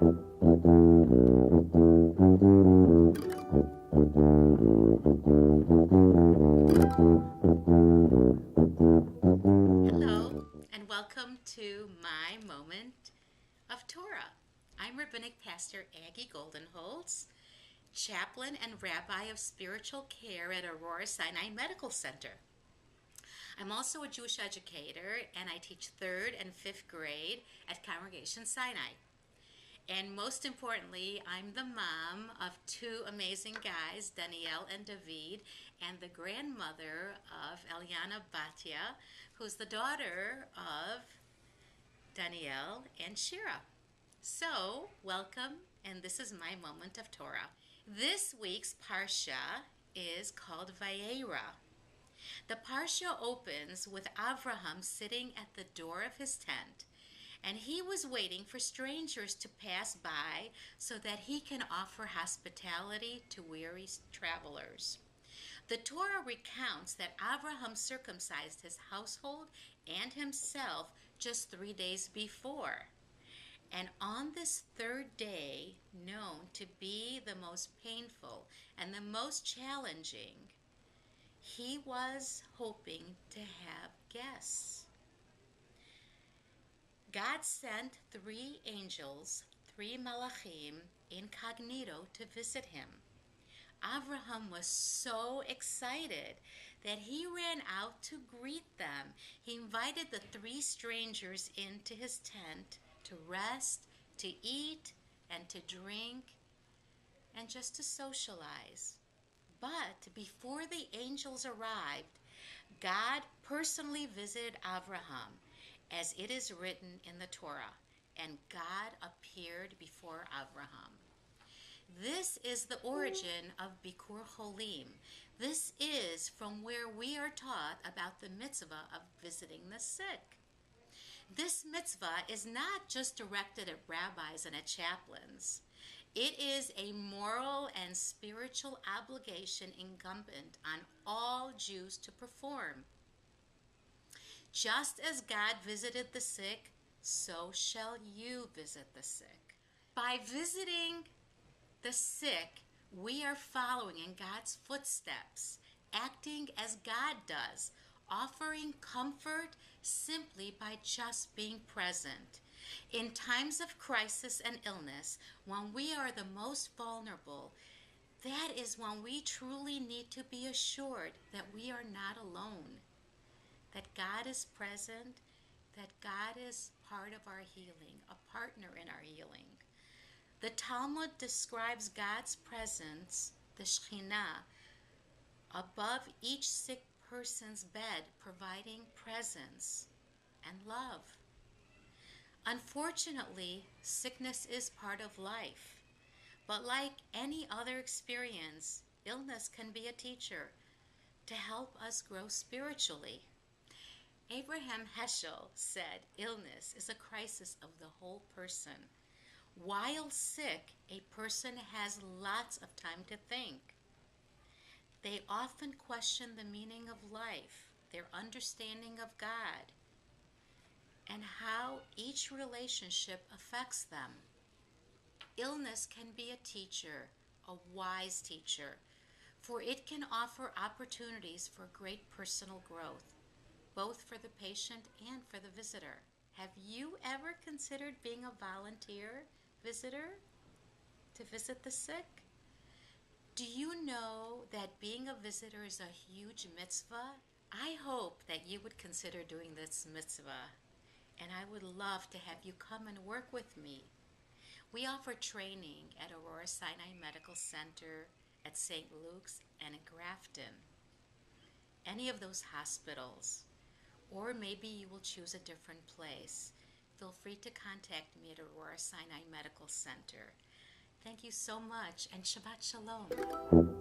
Hello, and welcome to my Moment of Torah. I'm Rabbinic Pastor Aggie Goldenholz, chaplain and rabbi of spiritual care at Aurora Sinai Medical Center. I'm also a Jewish educator, and I teach 3rd and 5th grade at Congregation Sinai. And most importantly, I'm the mom of 2 amazing guys, Daniel and Dovid, and the grandmother of Eliana Batya, who's the daughter of Daniel and Shira. So, welcome, and this is my Moment of Torah. This week's Parsha is called Vayera. The Parsha opens with Avraham sitting at the door of his tent, and he was waiting for strangers to pass by so that he can offer hospitality to weary travelers. The Torah recounts that Avraham circumcised his household and himself just 3 days before. And on this 3rd day, known to be the most painful and the most challenging, he was hoping to have guests. God sent 3 angels, 3 malachim, incognito to visit him. Avraham was so excited that he ran out to greet them. He invited the 3 strangers into his tent to rest, to eat, and to drink, and just to socialize. But before the angels arrived, God personally visited Avraham, as it is written in the Torah, and God appeared before Avraham. This is the origin of Bikur Cholim. This is from where we are taught about the mitzvah of visiting the sick. This mitzvah is not just directed at rabbis and at chaplains. It is a moral and spiritual obligation incumbent on all Jews to perform. Just as God visited the sick, so shall you visit the sick. By visiting the sick, we are following in God's footsteps, acting as God does, offering comfort simply by just being present. In times of crisis and illness, when we are the most vulnerable, that is when we truly need to be assured that we are not alone, that God is present, that God is part of our healing, a partner in our healing. The Talmud describes God's presence, the Shekhinah, above each sick person's bed, providing presence and love. Unfortunately, sickness is part of life, but like any other experience, illness can be a teacher to help us grow spiritually. Abraham Heschel said, illness is a crisis of the whole person. While sick, a person has lots of time to think. They often question the meaning of life, their understanding of God, and how each relationship affects them. Illness can be a teacher, a wise teacher, for it can offer opportunities for great personal growth, both for the patient and for the visitor. Have you ever considered being a volunteer visitor to visit the sick? Do you know that being a visitor is a huge mitzvah? I hope that you would consider doing this mitzvah, and I would love to have you come and work with me. We offer training at Aurora Sinai Medical Center, at St. Luke's, and at Grafton. Any of those hospitals. Or maybe you will choose a different place. Feel free to contact me at Aurora Sinai Medical Center. Thank you so much, and Shabbat Shalom.